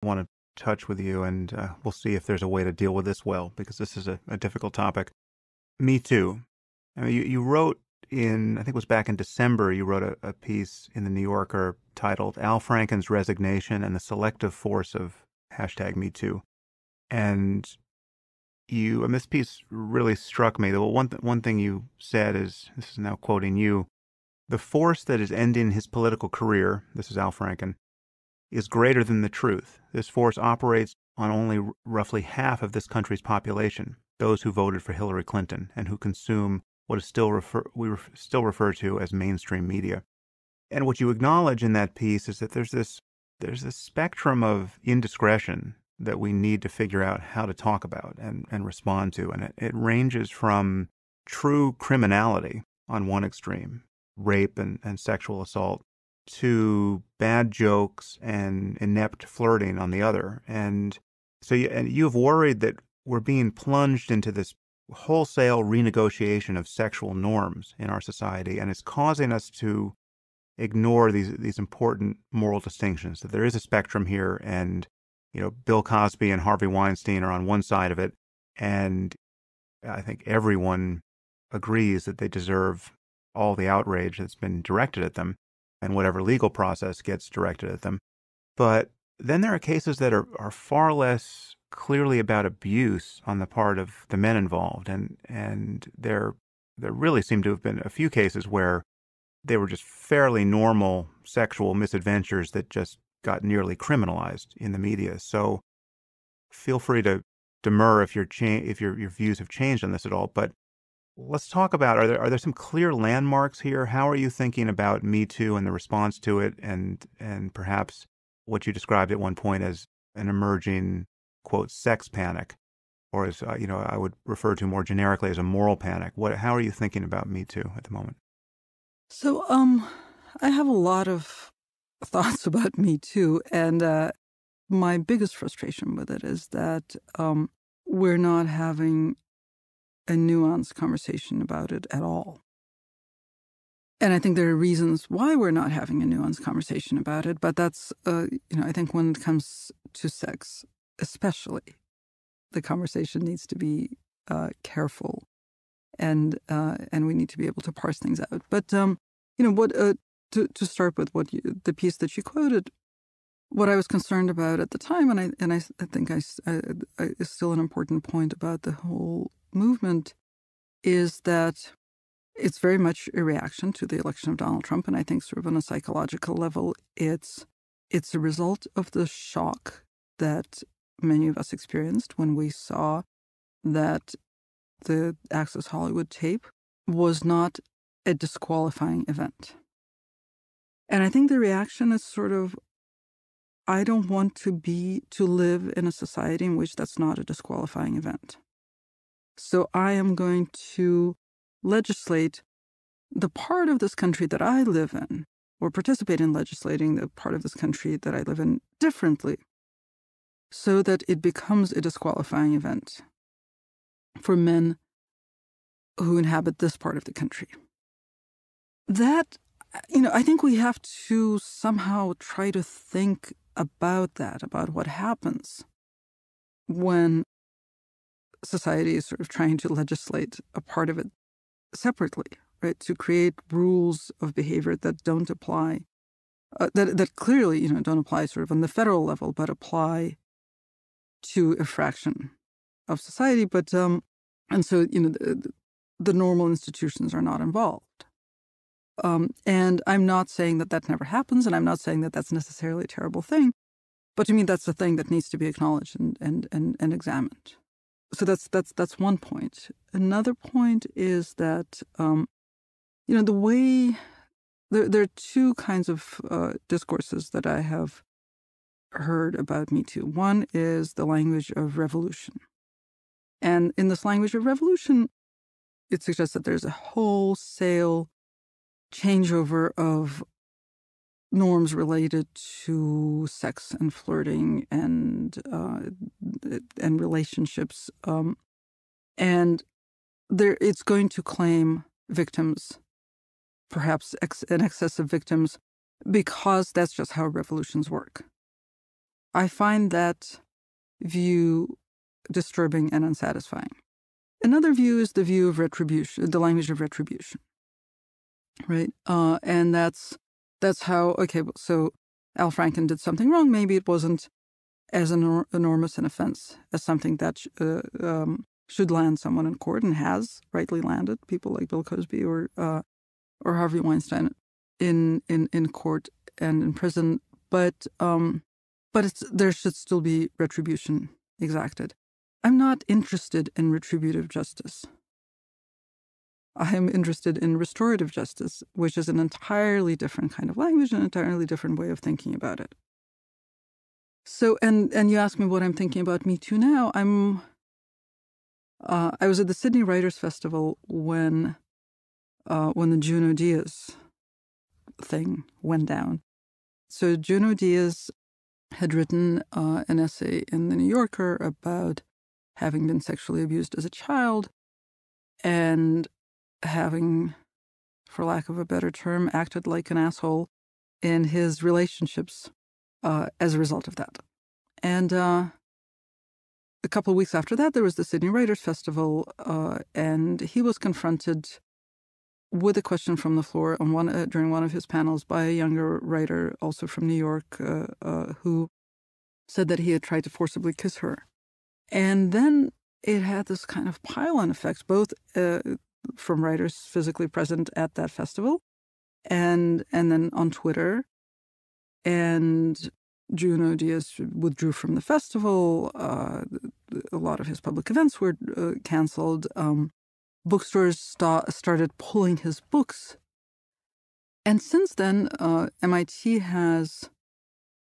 I want to touch with you, and we'll see if there's a way to deal with this well, because this is a difficult topic. Me Too. I mean, you wrote I think it was back in December, you wrote a piece in the New Yorker titled Al Franken's Resignation and the Selective Force of hashtag Me Too. And and this piece really struck me. The one thing you said is, this is now quoting you, the force that is ending his political career, this is Al Franken, is greater than the truth. This force operates on only roughly half of this country's population, those who voted for Hillary Clinton and who consume what is still refer to as mainstream media. And what you acknowledge in that piece is that there's this spectrum of indiscretion that we need to figure out how to talk about and respond to. And it ranges from true criminality on one extreme, rape and sexual assault, to bad jokes and inept flirting on the other. And so you've worried that we're being plunged into this wholesale renegotiation of sexual norms in our society, and it's causing us to ignore these important moral distinctions, that there is a spectrum here, and Bill Cosby and Harvey Weinstein are on one side of it, and I think everyone agrees that they deserve all the outrage that's been directed at them and whatever legal process gets directed at them. But then there are cases that are far less clearly about abuse on the part of the men involved, and there really seem to have been a few cases where they were just fairly normal sexual misadventures that just got nearly criminalized in the media. So feel free to demur if your views have changed on this at all. But let's talk about, are there some clear landmarks here? How are you thinking about Me Too and the response to it, and perhaps what you described at one point as an emerging, quote, sex panic, or as I would refer to more generically as a moral panic? How are you thinking about Me Too at the moment? So, I have a lot of thoughts about Me Too, and my biggest frustration with it is that we're not having a nuanced conversation about it at all. And I think there are reasons why we're not having a nuanced conversation about it, but that's, I think when it comes to sex, especially, the conversation needs to be careful, and we need to be able to parse things out. But to start with the piece that you quoted, what I was concerned about at the time, and I think is still an important point about the whole movement, is that it's very much a reaction to the election of Donald Trump, and I think sort of on a psychological level, it's a result of the shock that many of us experienced when we saw that the Access Hollywood tape was not a disqualifying event. And I think the reaction is sort of, I don't want to live in a society in which that's not a disqualifying event. So I am going to legislate the part of this country that I live in, or participate in legislating the part of this country that I live in differently, so that it becomes a disqualifying event for men who inhabit this part of the country. That, I think we have to somehow try to think about that, about what happens when society is sort of trying to legislate a part of it separately, right? To create rules of behavior that don't apply, that clearly, don't apply sort of on the federal level, but apply to a fraction of society. But, and so, the normal institutions are not involved. And I'm not saying that never happens, and I'm not saying that that's necessarily a terrible thing, but to me, that's a thing that needs to be acknowledged and examined. So that's one point. Another point is that, the way there are two kinds of discourses that I have heard about Me Too. One is the language of revolution. And in this language of revolution, it suggests that there's a wholesale changeover of norms related to sex and flirting and relationships, and it's going to claim victims, perhaps an excess of victims, because that's just how revolutions work. I find that view disturbing and unsatisfying. Another view is the view of retribution, the language of retribution, right? And that's how, okay, so Al Franken did something wrong. Maybe it wasn't as enormous an offense as something that should land someone in court and has rightly landed people like Bill Cosby or Harvey Weinstein in court and in prison. But there should still be retribution exacted. I'm not interested in retributive justice. I am interested in restorative justice, which is an entirely different kind of language, an entirely different way of thinking about it. So, and you ask me what I'm thinking about Me Too now. I was at the Sydney Writers' Festival when the Junot Diaz thing went down. So Junot Diaz had written an essay in The New Yorker about having been sexually abused as a child and having, for lack of a better term, acted like an asshole in his relationships as a result of that. And a couple of weeks after that, there was the Sydney Writers' Festival, and he was confronted with a question from the floor during one of his panels by a younger writer, also from New York, who said that he had tried to forcibly kiss her. And then it had this kind of pile-on effect, both from writers physically present at that festival and then on Twitter. And Junot Diaz withdrew from the festival. A lot of his public events were canceled. Bookstores started pulling his books. And since then, MIT has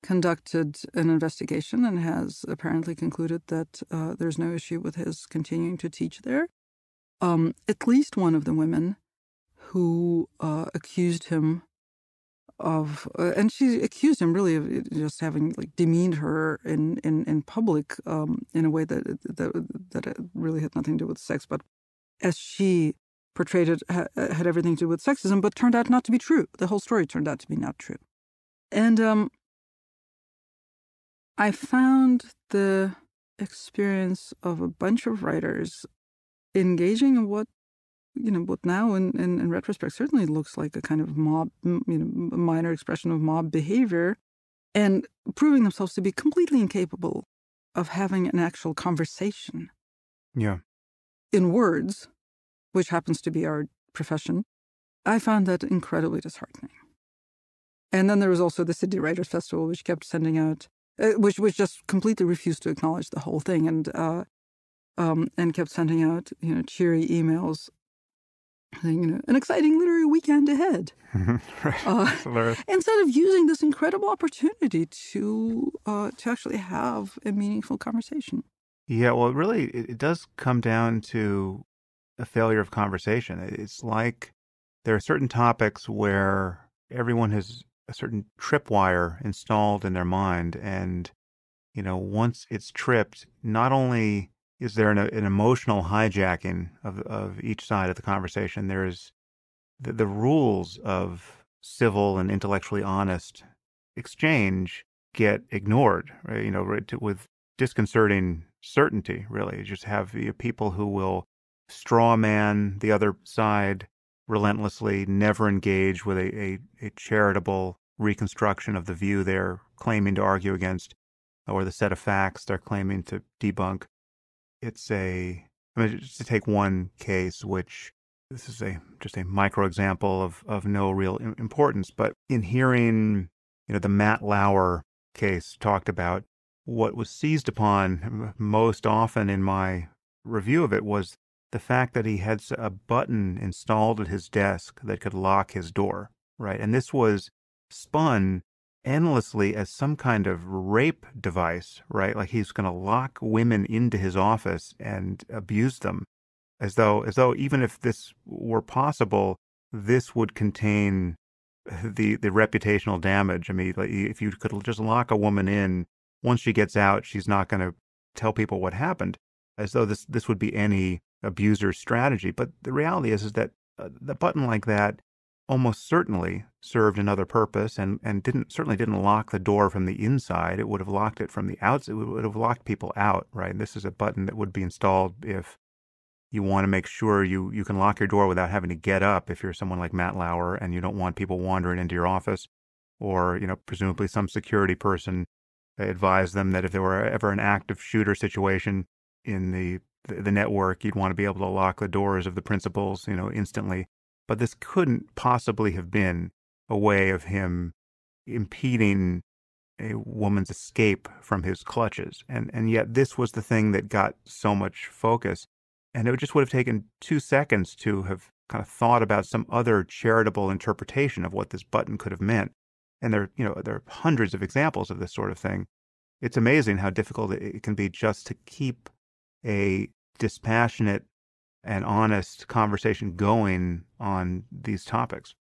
conducted an investigation and has apparently concluded that there's no issue with his continuing to teach there. At least one of the women who accused him of, and she accused him really of just having like demeaned her in public in a way that really had nothing to do with sex, but as she portrayed it, had everything to do with sexism, but turned out not to be true. The whole story turned out to be not true. And I found the experience of a bunch of writers engaging in what now in retrospect certainly looks like a kind of mob, a minor expression of mob behavior, and proving themselves to be completely incapable of having an actual conversation. Yeah. In words, which happens to be our profession. I found that incredibly disheartening. And then there was also the Sydney Writers' Festival, which kept sending out, which just completely refused to acknowledge the whole thing, and kept sending out, cheery emails saying, an exciting literary weekend ahead. Right. Instead of using this incredible opportunity to actually have a meaningful conversation. Yeah, well, really, it does come down to a failure of conversation. It's like there are certain topics where everyone has a certain tripwire installed in their mind, and once it's tripped, not only is there an emotional hijacking of each side of the conversation, there's the rules of civil and intellectually honest exchange get ignored, right? With disconcerting certainty, really. You just have people who will straw man the other side relentlessly, never engage with a charitable reconstruction of the view they're claiming to argue against or the set of facts they're claiming to debunk. Just to take one case, which this is just a micro example of no real importance, but in hearing, the Matt Lauer case talked about, what was seized upon most often in my review of it was the fact that he had a button installed at his desk that could lock his door, right? And this was spun endlessly as some kind of rape device, right? Like he's going to lock women into his office and abuse them, as though even if this were possible, this would contain the reputational damage. I mean, like, if you could just lock a woman in, once she gets out, she's not going to tell people what happened, as though this would be any abuser's strategy. But the reality is that the button like that almost certainly served another purpose and certainly didn't lock the door from the inside. It would have locked it from the outside. It would have locked people out, right? This is a button that would be installed if you want to make sure you can lock your door without having to get up if you're someone like Matt Lauer and you don't want people wandering into your office, or, presumably some security person advised them that if there were ever an active shooter situation in the network, you'd want to be able to lock the doors of the principals, instantly. But this couldn't possibly have been a way of him impeding a woman's escape from his clutches. And yet this was the thing that got so much focus. And it just would have taken 2 seconds to have kind of thought about some other charitable interpretation of what this button could have meant. And there are hundreds of examples of this sort of thing. It's amazing how difficult it can be just to keep a dispassionate and honest conversation going on these topics.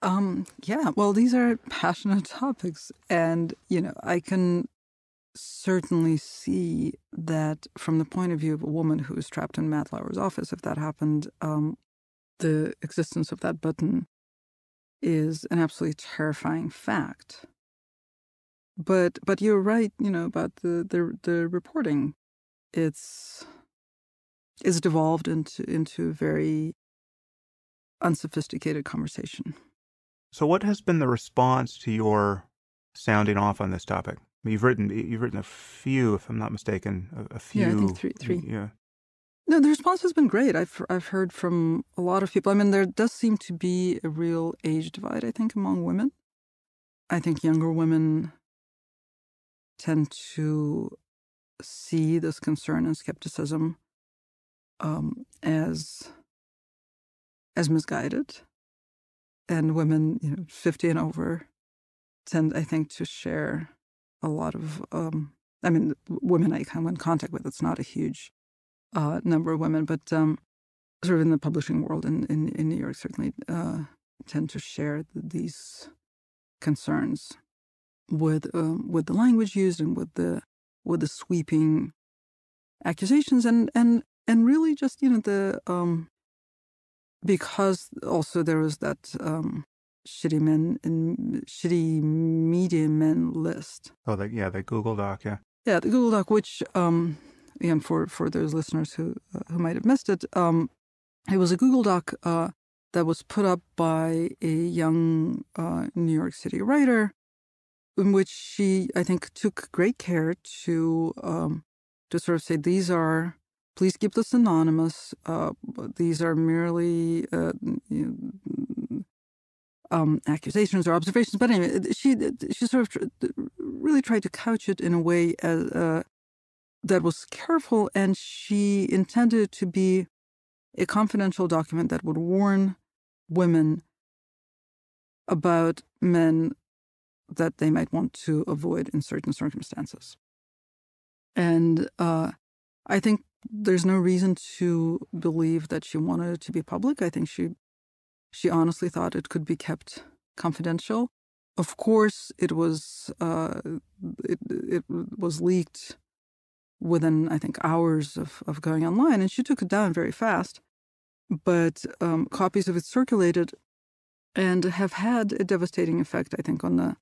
Yeah, well, these are passionate topics. And, I can certainly see that from the point of view of a woman who is trapped in Matt Lauer's office, if that happened, the existence of that button is an absolutely terrifying fact. But you're right, about the reporting. It's devolved into very unsophisticated conversation. So what has been the response to your sounding off on this topic? You've written a few, if I'm not mistaken, a few. Yeah, I think three. Yeah. No, the response has been great. I've heard from a lot of people. I mean, there does seem to be a real age divide, I think, among women. I think younger women tend to see this concern and skepticism as misguided, and women, 50 and over, tend, I think, to share a lot of. Women I come in contact with. It's not a huge number of women, but sort of in the publishing world in New York, certainly tend to share these concerns with the language used and with the sweeping accusations and really just because also there was that shitty media men list. Oh, the Google Doc, yeah. Yeah, the Google Doc, which again for those listeners who might have missed it, it was a Google Doc that was put up by a young New York City writer, in which she, I think, took great care to sort of say, please keep this anonymous. These are merely accusations or observations. But anyway, she sort of really tried to couch it in a way that was careful, and she intended it to be a confidential document that would warn women about men that they might want to avoid in certain circumstances. And I think there's no reason to believe that she wanted it to be public. I think she honestly thought it could be kept confidential. Of course, it was leaked within, I think, hours of going online, and she took it down very fast. But copies of it circulated and have had a devastating effect, I think, on the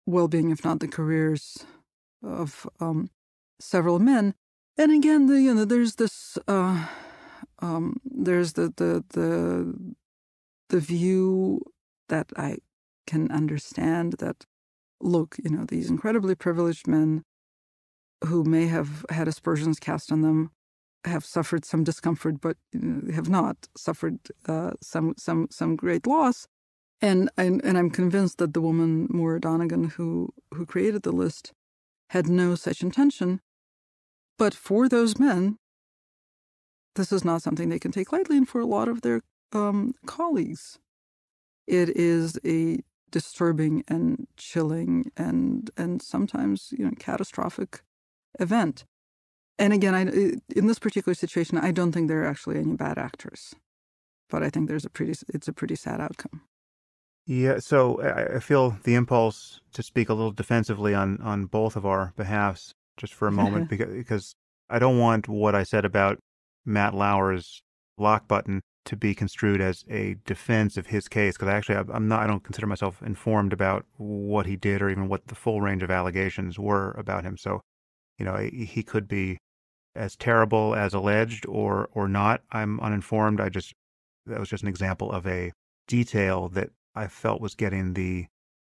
well-being, if not the careers, of several men. And again, there's this there's the view that I can understand that, look, these incredibly privileged men who may have had aspersions cast on them have suffered some discomfort, but have not suffered some great loss. And I'm convinced that the woman, Maura Donegan, who created the list, had no such intention. But for those men, this is not something they can take lightly, and for a lot of their colleagues, it is a disturbing and chilling and sometimes catastrophic event. And again, in this particular situation, I don't think there are actually any bad actors, but I think it's a pretty sad outcome. Yeah, so I feel the impulse to speak a little defensively on both of our behalfs just for a moment, because I don't want what I said about Matt Lauer's lock button to be construed as a defense of his case, because I don't consider myself informed about what he did or even what the full range of allegations were about him. So, he could be as terrible as alleged or not. I'm uninformed. That was just an example of a detail that I felt was getting the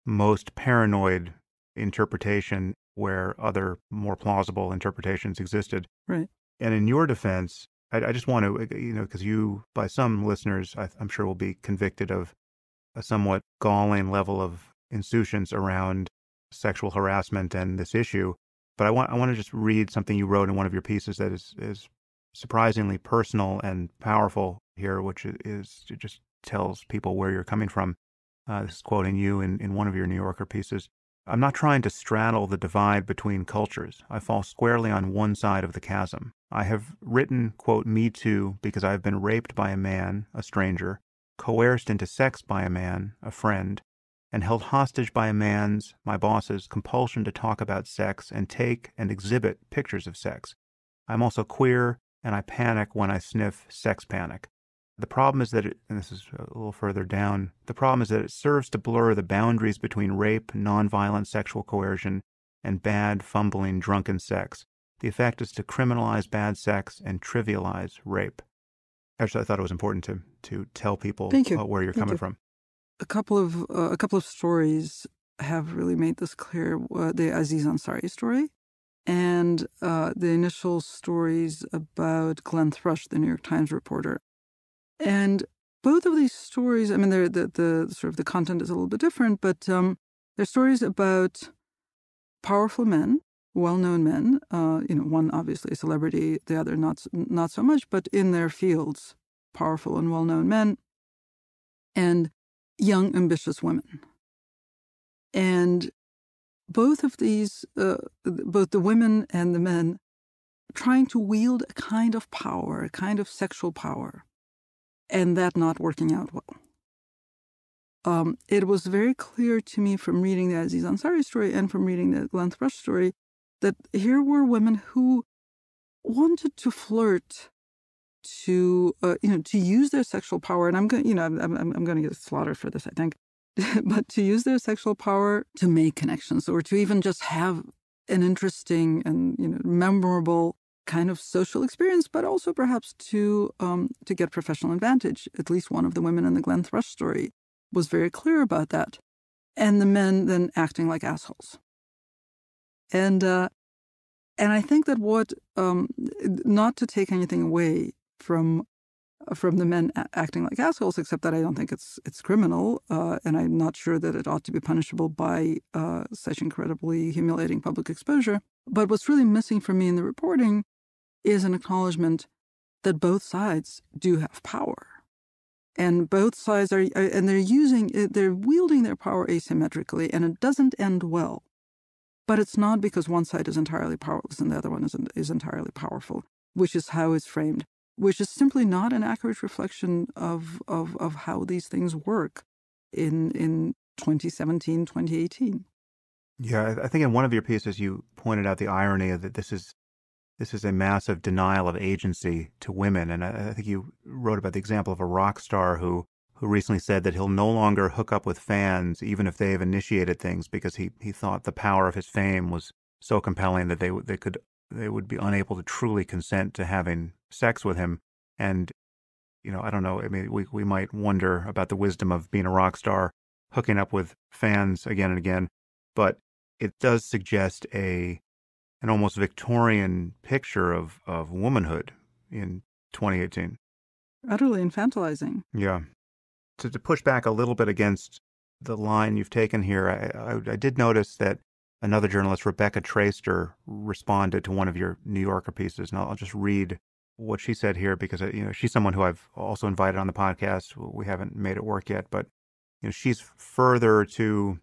most paranoid interpretation where other more plausible interpretations existed. Right. And in your defense, I just want to, because you, by some listeners, I'm sure will be convicted of a somewhat galling level of insouciance around sexual harassment and this issue. But I want to just read something you wrote in one of your pieces that is surprisingly personal and powerful here, which is it just tells people where you're coming from. This is quoting you in one of your New Yorker pieces. I'm not trying to straddle the divide between cultures. I fall squarely on one side of the chasm. I have written, quote, Me Too, because I have been raped by a man, a stranger, coerced into sex by a man, a friend, and held hostage by a man's, my boss's, compulsion to talk about sex and take and exhibit pictures of sex. I'm also queer, and I panic when I sniff sex panic. The problem is that and this is a little further down, the problem is that it serves to blur the boundaries between rape, nonviolent sexual coercion, and bad, fumbling, drunken sex. The effect is to criminalize bad sex and trivialize rape. Actually, I thought it was important to tell people where you're coming from. A couple of stories have really made this clear. The Aziz Ansari story, and the initial stories about Glenn Thrush, the New York Times reporter. And both of these stories, I mean, the sort of the content is a little bit different, but they're stories about powerful men, well-known men. One obviously a celebrity, the other not so much, but in their fields, powerful and well-known men, and young, ambitious women. And both of these, both the women and the men, trying to wield a kind of power, a kind of sexual power, and that not working out well. It was very clear to me from reading the Aziz Ansari story and from reading the Glenn Thrush story that here were women who wanted to flirt, to use their sexual power, and I'm going to get slaughtered for this, I think, but to use their sexual power to make connections or to even just have an interesting and memorable kind of social experience, but also perhaps to get professional advantage. At least one of the women in the Glenn Thrush story was very clear about that, and the men then acting like assholes. And I think that what not to take anything away from the men acting like assholes, except that I don't think it's criminal, and I'm not sure that it ought to be punishable by such incredibly humiliating public exposure. But what's really missing for me in the reporting is an acknowledgement that both sides do have power, and both sides are, and they're wielding their power asymmetrically, and it doesn't end well. But it's not because one side is entirely powerless and the other one is entirely powerful, which is how it's framed, which is simply not an accurate reflection of how these things work in 2017, 2018. Yeah, I think in one of your pieces you pointed out the irony of that this is a massive denial of agency to women. And I think you wrote about the example of a rock star who recently said that he'll no longer hook up with fans even if they have initiated things because he thought the power of his fame was so compelling that they would be unable to truly consent to having sex with him. And, I don't know, I mean, we might wonder about the wisdom of being a rock star, hooking up with fans again and again, but it does suggest an almost Victorian picture of womanhood in 2018. Utterly infantilizing. Yeah. To push back a little bit against the line you've taken here, I did notice that another journalist, Rebecca Traister, responded to one of your New Yorker pieces, and I'll just read what she said here because she's someone who I've also invited on the podcast. We haven't made it work yet, but she's further to,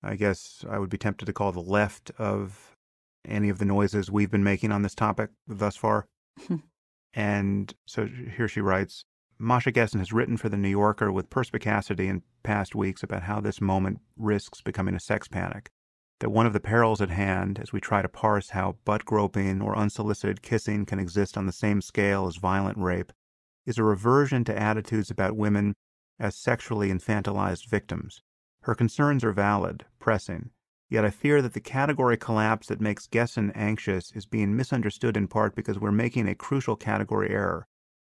I guess I would be tempted to call the left of any of the noises we've been making on this topic thus far. And so here she writes, Masha Gessen has written for The New Yorker with perspicacity in past weeks about how this moment risks becoming a sex panic, that one of the perils at hand as we try to parse how butt-groping or unsolicited kissing can exist on the same scale as violent rape is a reversion to attitudes about women as sexually infantilized victims. Her concerns are valid, pressing, yet I fear that the category collapse that makes Gessen anxious is being misunderstood in part because we're making a crucial category error.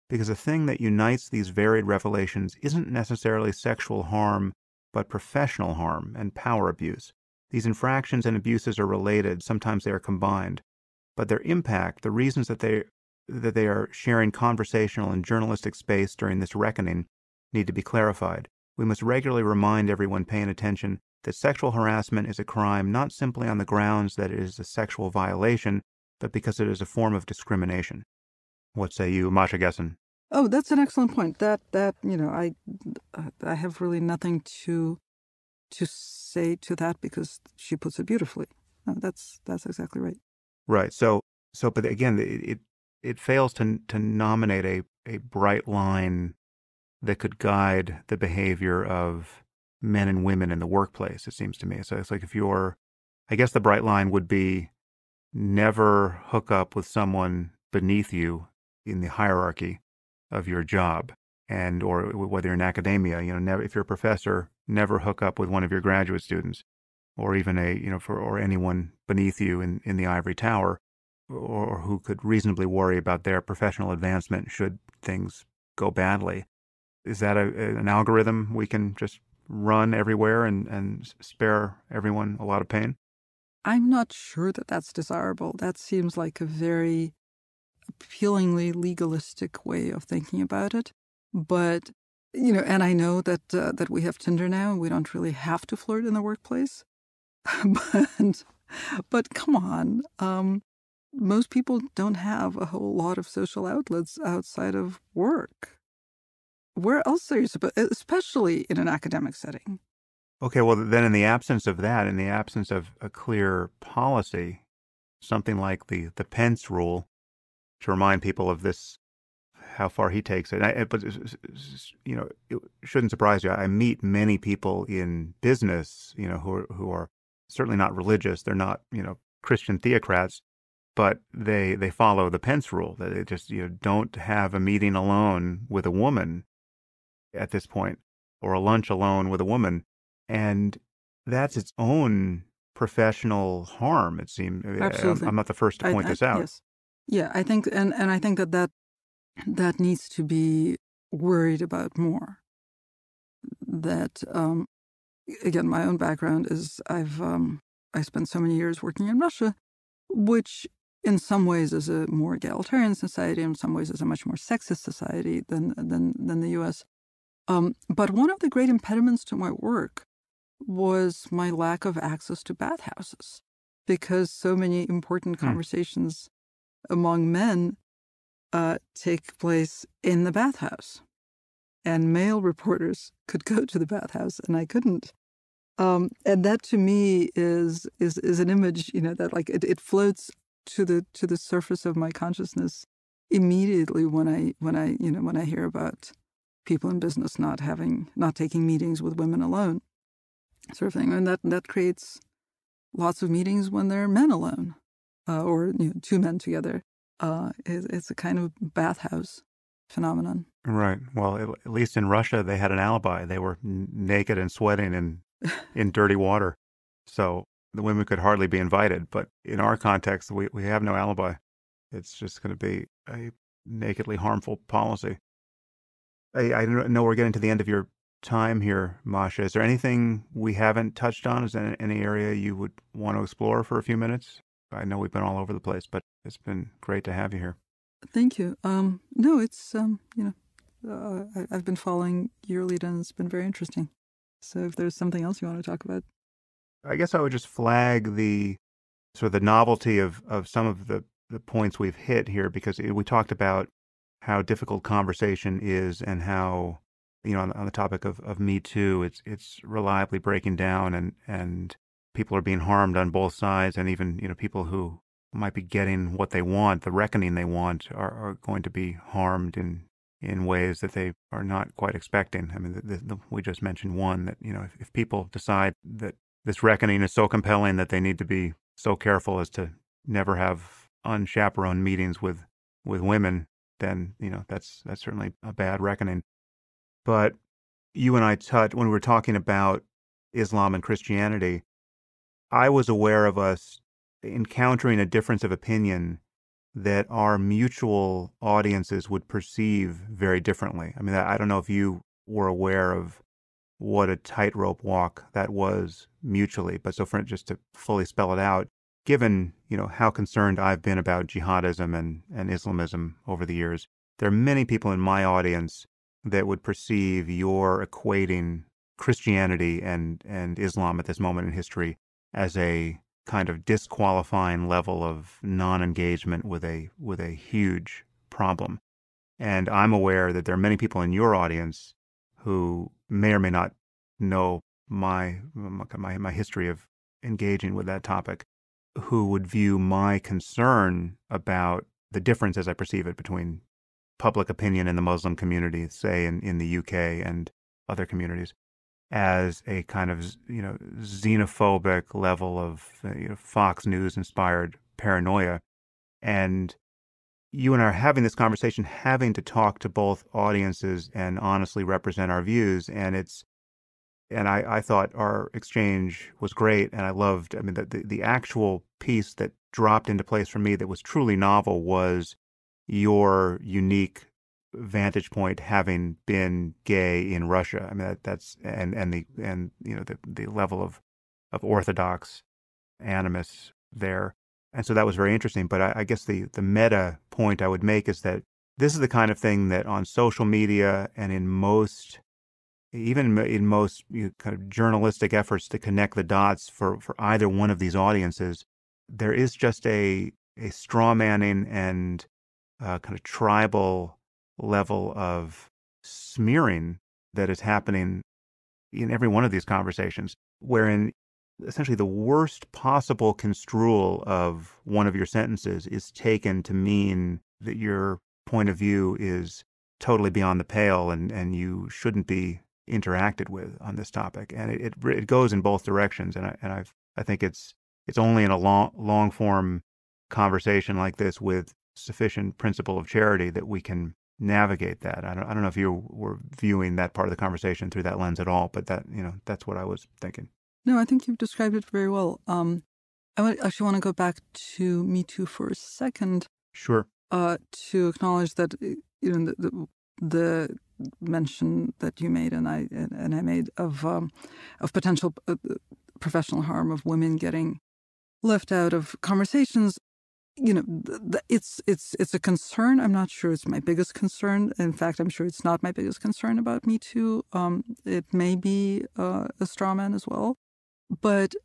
Because the thing that unites these varied revelations isn't necessarily sexual harm, but professional harm and power abuse. These infractions and abuses are related, sometimes they are combined, but their impact, the reasons that they are sharing conversational and journalistic space during this reckoning, need to be clarified. We must regularly remind everyone paying attention that sexual harassment is a crime not simply on the grounds that it is a sexual violation, but because it is a form of discrimination. What say you, Masha Gessen? Oh, that's an excellent point. I have really nothing to say to that because she puts it beautifully. No, that's exactly right. Right. So, but again, it fails to nominate a bright line that could guide the behavior of men and women in the workplace, it seems to me. So it's like I guess the bright line would be never hook up with someone beneath you in the hierarchy of your job, or whether you're in academia, never, if you're a professor, never hook up with one of your graduate students, or even or anyone beneath you in the ivory tower, or who could reasonably worry about their professional advancement should things go badly. Is that an algorithm we can just run everywhere and spare everyone a lot of pain? I'm not sure that that's desirable. That seems like a very appealingly legalistic way of thinking about it. But, and I know that we have Tinder now and we don't really have to flirt in the workplace. but come on. Most people don't have a whole lot of social outlets outside of work. Where else are you supposed, especially in an academic setting? Okay, well, then in the absence of that, in the absence of a clear policy, something like the Pence rule, to remind people of this, how far he takes it. But, it shouldn't surprise you. I meet many people in business, who are certainly not religious. They're not, Christian theocrats, but they follow the Pence rule that they just, don't have a meeting alone with a woman at this point, or a lunch alone with a woman. And that's its own professional harm, it seems. Absolutely. I'm not the first to point this out. Yes. Yeah, I think, and I think that needs to be worried about more. That, again, my own background is I spent so many years working in Russia, which in some ways is a more egalitarian society, in some ways is a much more sexist society than the U.S. But one of the great impediments to my work was my lack of access to bathhouses, because so many important conversations among men take place in the bathhouse, and male reporters could go to the bathhouse and I couldn't. And that to me is an image, that like it floats to the surface of my consciousness immediately when I hear about people in business not taking meetings with women alone, sort of thing. And that creates lots of meetings when they're men alone, or two men together. It's a kind of bathhouse phenomenon. Right. Well, at least in Russia, they had an alibi. They were naked and sweating in dirty water. So the women could hardly be invited. But in our context, we have no alibi. It's just going to be a nakedly harmful policy. I know we're getting to the end of your time here, Masha. Is there anything we haven't touched on? Is there any area you would want to explore for a few minutes? I know we've been all over the place, but it's been great to have you here. Thank you. No, it's, I've been following your lead and it's been very interesting. So if there's something else you want to talk about. I guess I would just flag the sort of the novelty of some of the points we've hit here, because we talked about how difficult conversation is and how, on the topic of Me Too, it's reliably breaking down and people are being harmed on both sides, and even, people who might be getting what they want, the reckoning they want, are going to be harmed in ways that they are not quite expecting. I mean, we just mentioned one that, if people decide that this reckoning is so compelling that they need to be so careful as to never have unchaperoned meetings with women, then, that's certainly a bad reckoning. But you and I touched, when we were talking about Islam and Christianity, I was aware of us encountering a difference of opinion that our mutual audiences would perceive very differently. I mean, I don't know if you were aware of what a tightrope walk that was mutually, but so for just to fully spell it out, given, how concerned I've been about jihadism and Islamism over the years, there are many people in my audience that would perceive you're equating Christianity and Islam at this moment in history as a kind of disqualifying level of non-engagement with a huge problem. And I'm aware that there are many people in your audience who may or may not know my history of engaging with that topic, who would view my concern about the difference as I perceive it between public opinion in the Muslim community, say in the UK and other communities, as a kind of xenophobic level of Fox News inspired paranoia. And you and I are having this conversation, having to talk to both audiences and honestly represent our views. And I thought our exchange was great, and I loved. I mean, the actual piece that dropped into place for me that was truly novel was your unique vantage point, having been gay in Russia. I mean, that's the level of orthodox animus there, and so that was very interesting. But I guess the meta point I would make is that this is the kind of thing that on social media and in most kind of journalistic efforts to connect the dots for either one of these audiences, there is just a straw manning and kind of tribal level of smearing that is happening in every one of these conversations, wherein essentially the worst possible construal of one of your sentences is taken to mean that your point of view is totally beyond the pale and you shouldn't be interacted with on this topic. And it goes in both directions. And I think it's only in a long form conversation like this with sufficient principle of charity that we can navigate that. I don't know if you were viewing that part of the conversation through that lens at all, but that's what I was thinking. No, I think you've described it very well. I actually want to go back to Me Too for a second. Sure. To acknowledge that the mention that you made and I made of potential professional harm of women getting left out of conversations. It's a concern. I'm not sure it's my biggest concern. In fact, I'm sure it's not my biggest concern about Me Too. It may be a straw man as well, but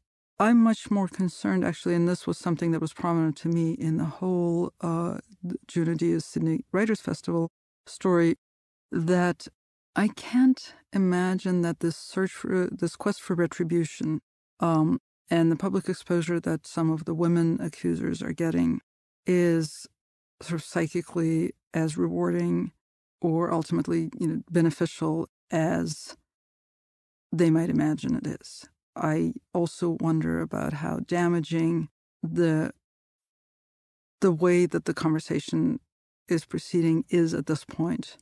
I'm much more concerned, actually, and this was something that was prominent to me in the whole Juna Diaz Sydney Writers' Festival story, that I can't imagine that this quest for retribution, and the public exposure that some of the women accusers are getting is sort of psychically as rewarding or ultimately, beneficial as they might imagine it is. I also wonder about how damaging the way that the conversation is proceeding is at this point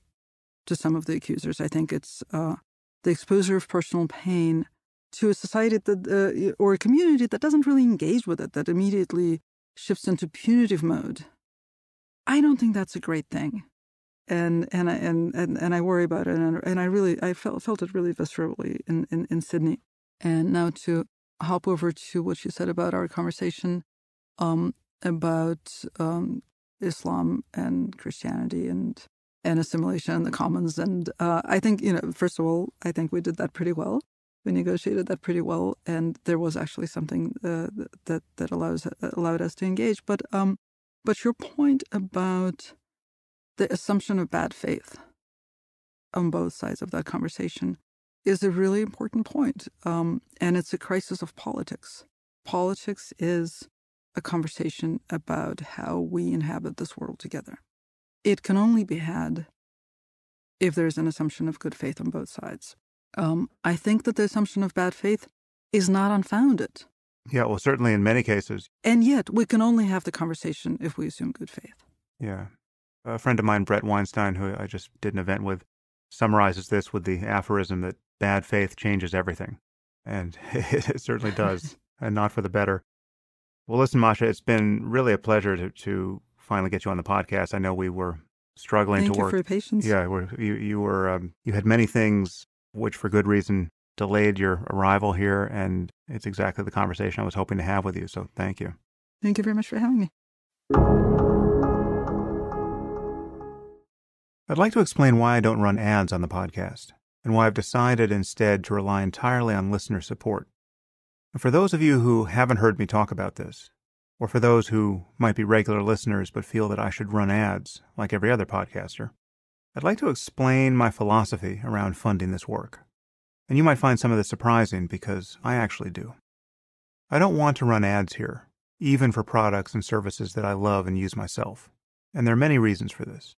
to some of the accusers. I think it's the exposure of personal pain to a society that or a community that doesn't really engage with it, that immediately shifts into punitive mode. I don't think that's a great thing, and I worry about it, and I felt it really viscerally in Sydney. And now to hop over to what you said about our conversation about Islam and Christianity and assimilation in the commons. And I think, first of all, I think we did that pretty well. We negotiated that pretty well. And there was actually something that allowed us to engage. But your point about the assumption of bad faith on both sides of that conversation is a really important point. And it's a crisis of politics. Politics is a conversation about how we inhabit this world together. It can only be had if there's an assumption of good faith on both sides. I think that the assumption of bad faith is not unfounded. Yeah, well, certainly in many cases. And yet, we can only have the conversation if we assume good faith. Yeah. A friend of mine, Brett Weinstein, who I just did an event with, summarizes this with the aphorism that bad faith changes everything. And it certainly does, and not for the better. Well, listen, Masha, it's been really a pleasure to finally get you on the podcast. I know we were struggling to Thank you work. for your patience. Yeah, you had many things which, for good reason, delayed your arrival here, and it's exactly the conversation I was hoping to have with you. So thank you. Thank you very much for having me. I'd like to explain why I don't run ads on the podcast, and why I've decided instead to rely entirely on listener support. And for those of you who haven't heard me talk about this, or for those who might be regular listeners but feel that I should run ads like every other podcaster, I'd like to explain my philosophy around funding this work. And you might find some of this surprising because I actually do. I don't want to run ads here, even for products and services that I love and use myself. And there are many reasons for this.